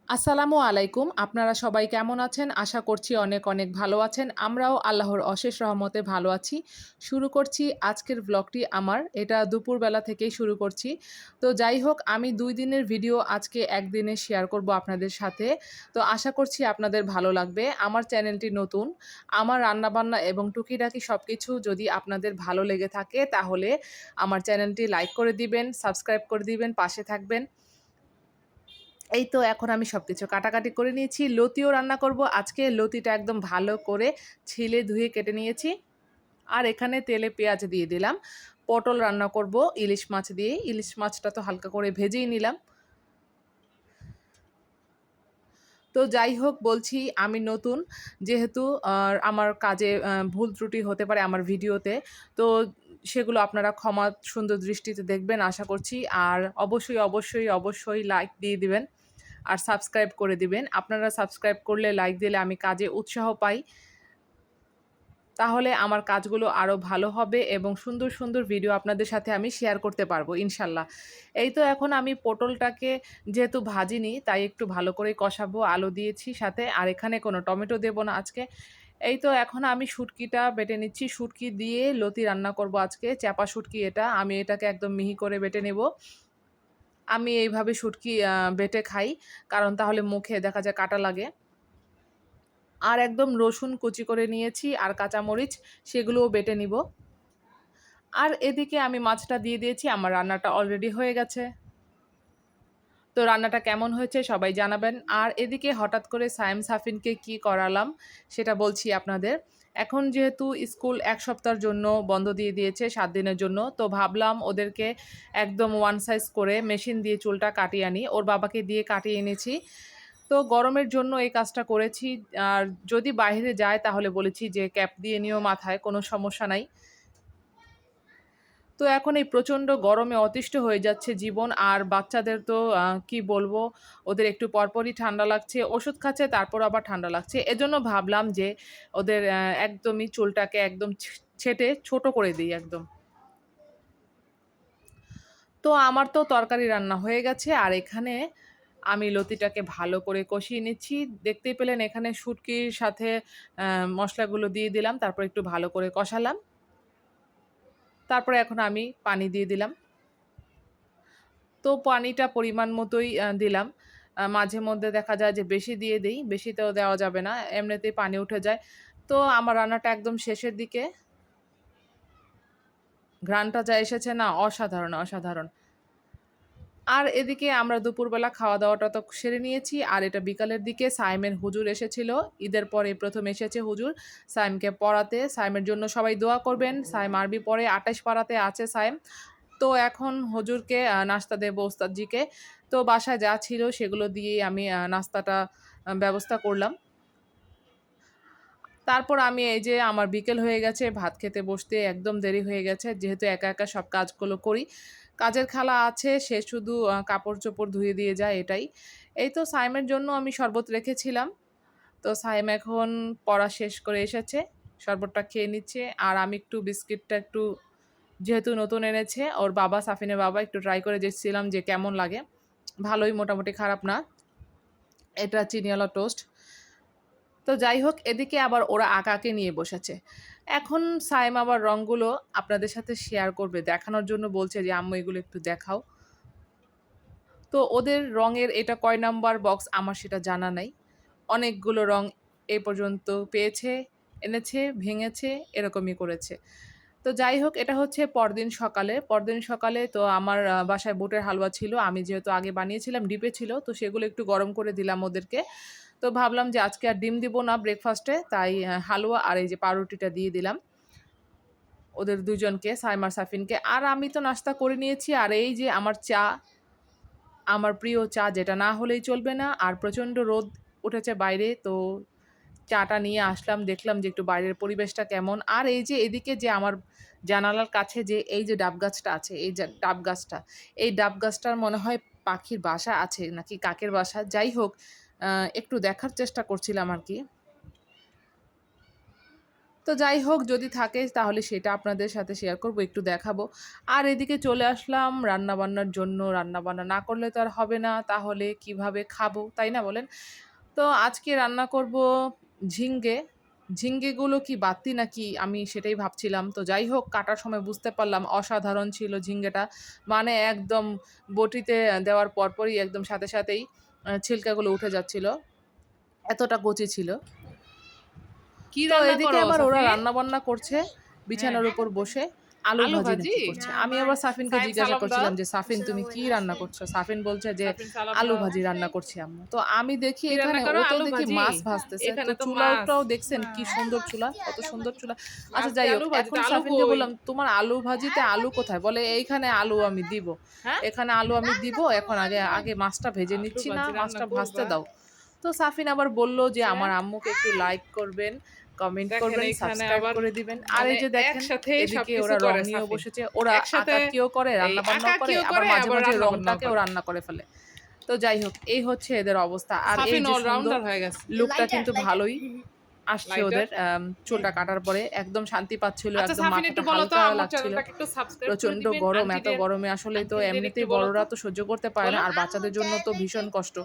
আসসালামু আলাইকুম। আপনারা সবাই কেমন আছেন? আশা করছি অনেক, অনেক ভালো আছেন। আমরাও আল্লাহর অশেষ রহমতে ভালো আছি। শুরু করছি আজকের ভ্লগটি আমার। এটা দুপুরবেলা থেকেই শুরু করছি। তো যাই হোক আমি ২ দিনের ভিডিও আজকে ১ দিনে শেয়ার করব আপনাদের সাথে। তো আশা করছি আপনাদের ভালো লাগবে। আমার চ্যানেলটি নতুন। আমার রান্নাবান্না এবং টুকিটাকি সবকিছু যদি আপনাদের ভালো লেগে থাকে তাহলে আমার চ্যানেলটি লাইক করে দিবেন, সাবস্ক্রাইব করে দিবেন, পাশে থাকবেন। এই তো এখন আমি সবকিছু কাটাকাটি করে নিয়েছি। লতিও রান্না করব। আজকে লতিটা একদম ভালো করে ছিলে ধুয়ে কেটে নিয়েছি। আর এখানে তেলে পেঁয়াজ দিয়ে দিলাম। পটল রান্না করব ইলিশ মাছ দিয়ে। ইলিশ মাছটা তো হালকা করে ভেজেই নিলাম। তো যাই হোক বলছি আমি নতুন যেহেতু আমার কাজে ভুল ত্রুটি হতে পারে আমার ভিডিওতে। তো সেগুলো আপনারা ক্ষমা সুন্দর দৃষ্টিতে দেখবেন আশা করছি। আর অবশ্যই লাইক দিয়ে দিবেন। আর সাবস্ক্রাইব করে দিবেন। আপনারা সাবস্ক্রাইব করলে, লাইক দিলে আমি কাজে উৎসাহ পাই। তাহলে আমার কাজগুলো আরও ভালো হবে এবং সুন্দর, সুন্দর ভিডিও আপনাদের সাথে আমি শেয়ার করতে পারবো ইনশাল্লাহ। এই তো এখন আমি পটলটাকে যেহেতু ভাজিনি তাই একটু ভালো করে কষাবো। আলু দিয়েছি সাথে আর এখানে কোনো টমেটো দেব না আজকে। এই তো এখন আমি শুটকিটা বেটে নিচ্ছি। শুটকি দিয়ে লতি রান্না করব আজকে। চ্যাপা শুটকি এটা। আমি এটাকে একদম মিহি করে বেটে নেব। আমি এইভাবে শুটকি বেটে খাই। কারণ তাহলে মুখে দেখা যায় কাঁটা লাগে। আর একদম রসুন কুচি করে নিয়েছি আর কাঁচামরিচ সেগুলোও বেটে নিব। আর এদিকে আমি মাছটা দিয়ে দিয়েছি। আমার রান্নাটা অলরেডি হয়ে গেছে। তো রান্নাটা কেমন হয়েছে সবাই জানাবেন। আর এদিকে হঠাৎ করে সায়েম সাফিনকে কি করালাম সেটা বলছি আপনাদের। এখন যেহেতু স্কুল ১ সপ্তাহের জন্য বন্ধ দিয়ে দিয়েছে ৭ দিনের জন্য। তো ভাবলাম ওদেরকে একদম ওয়ান সাইজ করে মেশিন দিয়ে চুলটা কাটিয়ে আনি। ওর বাবাকে দিয়ে কাটিয়ে এনেছি। তো গরমের জন্য এই কাজটা করেছি। আর যদি বাইরে যায় তাহলে বলেছি যে ক্যাপ দিয়ে নিও মাথায়, কোনো সমস্যা নাই। তো এখন এই প্রচণ্ড গরমে অতিষ্ঠ হয়ে যাচ্ছে জীবন। আর বাচ্চাদের তো কি বলবো? ওদের একটু পরপরই ঠান্ডা লাগছে। ওষুধ খাচ্ছে তারপর আবার ঠান্ডা লাগছে। এজন্য ভাবলাম যে ওদের একদমই চুলটাকে একদম ছেঁটে ছোট করে দেই একদম। তো আমার তো তরকারি রান্না হয়ে গেছে আর এখানে আমি লতিটাকে ভালো করে কষিয়ে নিচ্ছি। দেখতেই পেলেন এখানে শুটকির সাথে মসলাগুলো দিয়ে দিলাম। তারপর একটু ভালো করে কষালাম। তারপরে এখন আমি পানি দিয়ে দিলাম। তো পানিটা পরিমাণ মতোই দিলাম। মাঝে মধ্যে দেখা যায় যে বেশি দিয়ে দেই। বেশিতেও দেওয়া যাবে না। এমনিতেই পানি উঠে যায়। তো আমার রান্নাটা একদম শেষের দিকে। ঘ্রাণটা যা এসেছে না অসাধারণ, অসাধারণ। আর এদিকে আমরা দুপুরবেলা খাওয়া-দাওয়াটা তো সেরে নিয়েছি। আর এটা বিকালের দিকে সাইমের হুজুর এসেছিল। ঈদের পরে ১ম এসেছে হুজুর সাইমকে পড়াতে। সাইমের জন্য সবাই দোয়া করবেন। সাইম আরবি পড়ে ২৮ পাড়াতে আছে সাইম। তো এখন হুজুরকে নাস্তা দেবো ওস্তাদজিকে। তো বাসায় যা ছিল সেগুলো দিয়েই আমি নাস্তাটা ব্যবস্থা করলাম। তারপর আমি এই যে আমার বিকেল হয়ে গেছে, ভাত খেতে বসতে একদম দেরি হয়ে গেছে। যেহেতু একা সব কাজগুলো করি। কাজের খালা আছে, সে শুধু কাপড়-চোপড় ধুয়ে দিয়ে যায় এটাই। এই তো সাইমের জন্য আমি শরবত রেখেছিলাম। তো সাইম এখন পড়া শেষ করে এসেছে। শরবতটা খেয়ে নিচ্ছে। আর আমি একটু বিস্কিটটা একটু যেহেতু নতুন এনেছে, ওর বাবা সাফিনের বাবা একটু ট্রাই করে দেখছিলাম যে কেমন লাগে। ভালোই মোটামুটি খারাপ না। এটা চিনিওয়ালা টোস্ট। তো যাই হোক এদিকে আবার ওরা আঁকাকে নিয়ে বসেছে। এখন সাইম আবার রংগুলো আপনাদের সাথে শেয়ার করবে। দেখানোর জন্য বলছে যে, "আম্মু এগুলো একটু দেখাও।" তো ওদের রঙের এটা কয় নাম্বার বক্স আমার সেটা জানা নাই। অনেকগুলো রং এ পর্যন্ত পেয়েছে, এনেছে, ভেঙেছে, এরকমই করেছে। তো যাই হোক এটা হচ্ছে পরদিন সকালে। পরদিন সকালে তো আমার বাসায় বুটের হালুয়া ছিল। আমি যেহেতু আগে বানিয়েছিলাম ডিপে ছিল। তো সেগুলো একটু গরম করে দিলাম ওদেরকে। তো ভাবলাম যে আজকে আর ডিম দিব না ব্রেকফাস্টে। তাই হালুয়া আর এই যে পাউরুটিটা দিয়ে দিলাম ওদের ২ জনকে, সাইম আর সাফিনকে। আর আমি তো নাস্তা করে নিয়েছি। আর এই যে আমার চা, আমার প্রিয় চা যেটা না হলেই চলবে না। আর প্রচণ্ড রোদ উঠেছে বাইরে। তো চাটা নিয়ে আসলাম, দেখলাম যে একটু বাইরের পরিবেশটা কেমন। আর এই যে এদিকে যে আমার জানালার কাছে যে এই যে ডাব গাছটা আছে, এই যে ডাব গাছটা, এই ডাব গাছটার মনে হয় পাখির বাসা আছে নাকি কাকের বাসা। যাই হোক একটু দেখার চেষ্টা করছিলাম আরকি। তো যাই হোক, যদি থাকে তাহলে সেটা আপনাদের সাথে শেয়ার করব, একটু দেখাবো। আর এদিকে চলে আসলাম রান্নাবান্নার জন্য। রান্নাবান্না না করলে তো আর হবে না, তাহলে কিভাবে খাবো, তাই না বলেন? তো আজকে রান্না করব ঝিঙ্গে। ঝিঙ্গেগুলো কি বাড়তি নাকি আমি সেটাই ভাবছিলাম। তো যাই হোক, কাটার সময় বুঝতে পারলাম অসাধারণ ছিল ঝিঙ্গেটা। মানে একদম বটিতে দেওয়ার পরপরই একদম সাথে সাথেই ছিলকাগুলো উঠে যাচ্ছিল। এতটা কচি ছিল। কি তো রান্না এদিকে করো আবার ওরা সাফিন? রান্না-বান্না করছে হ্যাঁ, বিছানার উপর বসে। আলু আলু ভাজি ভাজি? নাকি করছে। আমি আবার সাফিনকে সাইম জিজ্ঞাসা সালাম দাও। করছিলাম যে, "সাফিন তুমি কি রান্না করছো?" সাফিন বলছে যে, সাফিন সালাম "আলু দাও। ভাজি রান্না করছি আম্মু।" তো আমি দেখি কি রান্না এখানে করো? ও তো আলু দেখি ভাজি? মাছ ভাজতেছে। তো এখানে তো মাছ। চুলাটাও দেখছেন কি সুন্দর চুলা, কত সুন্দর চুলা। আচ্ছা আজকে যাই হোক, আলু ভাজি, এখন তো আলু সাফিনকে কই? বললাম, "তোমার আলু ভাজিতে আলু কোথায়?" বলে, "এইখানে আলু আমি দিব। হ্যাঁ? এখানে আলু আমি দিব। এখন আগে আগে মাছটা ভেজে আলু নিচ্ছি না, ভাজি রান্না মাছটা ভাজতে করবা? দাও।" তো সাফিন আবার বলল যে, আচ্ছা। "আমার আম্মুকে একটু লাইক করবেন, কমেন্ট দেখেন করবেন, এইখানে সাবস্ক্রাইব আবার করে দিবেন।" আর মানে এই যে দেখেন, একসাথেই এদিকে সবকিছু ওরা রং করে নিয়েও সাফিন। বসেছে। ওরা একসাথে আঁকাকিও করে, এই রান্নাবান্নাও করে, আঁকাকিও আবার করে মাঝে, আবার মাঝে রান্না-বান্নাও রংটাকেও করে। রান্না করে ফেলে। তো যাই হোক, এই হচ্ছে এদের অবস্থা। আর এই সাফিন যে সুন্দর অলরাউন্ডার হয়ে গেছে। লুকটা কিন্তু ভালোই আসছে লাইটার? ওদের। চুলটা কাটার পরে একদম শান্তি পাচ্ছিল। আচ্ছা একদম সাফিন একটু মাথাটা বলো তো হালকা আম্মুর লাগছিল। চ্যানেলটাকে একটু সাবস্ক্রাইব করে প্রচণ্ড দিবেন। গরম, এত আন্টিদের গরমে আসলেই তো আন্টিদের একটু এমনিতেই বলো বড়রা তো। তো সহ্য করতে পারে না। বলো। আর বাচ্চাদের জন্য তো ভীষণ কষ্ট।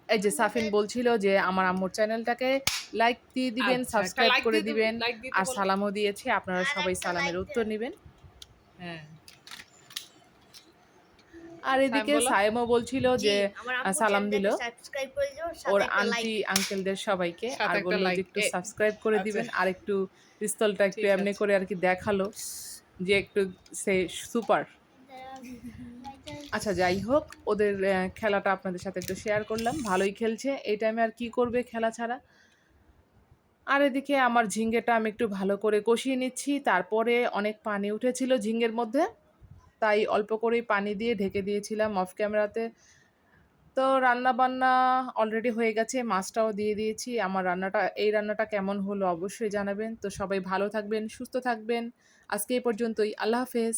এই যে সাফিন বলছিল যে, "আমার আম্মুর চ্যানেলটাকে লাইক দিয়ে দিবেন, আচ্ছা, একটা সাবস্ক্রাইব লাইক করে দিয়ে দিবেন।" লাইক দিতে আর বলো। সালামও দিয়েছে। আপনারা সবাই সালামের উত্তর নিবেন। হ্যাঁ। আর সায়েম এদিকে বলো। সায়েমও বলছিল যে সালাম দিল ওর আচ্ছা। আন্টি আঙ্কেলদের সবাইকে। সাথে আর একটা বলল যে, লাইক। "একটু সাবস্ক্রাইব করে আচ্ছা দিবেন।" আর একটু পিস্তলটা একটু ঠিক এমনি আছে। করে আরকি দেখালো যে একটু সে সুপার। আচ্ছা যাই হোক, ওদের খেলাটা আপনাদের সাথে একটু শেয়ার করলাম। ভালোই খেলছে। এই টাইমে আর কি করবে খেলা ছাড়া? আর এদিকে আমার ঝিঙ্গেটা আমি একটু ভালো করে কষিয়ে নিচ্ছি। তারপরে অনেক পানি উঠেছিল ঝিঙ্গের মধ্যে। তাই অল্প করেই পানি দিয়ে ঢেকে দিয়েছিলাম অফ ক্যামেরাতে। তো রান্না-বান্না অলরেডি হয়ে গেছে। মাছটাও দিয়ে দিয়েছি। আমার এই রান্নাটা কেমন হলো অবশ্যই জানাবেন। তো সবাই ভালো থাকবেন, সুস্থ থাকবেন। আজকে এই পর্যন্তই। আল্লাহ হাফেজ।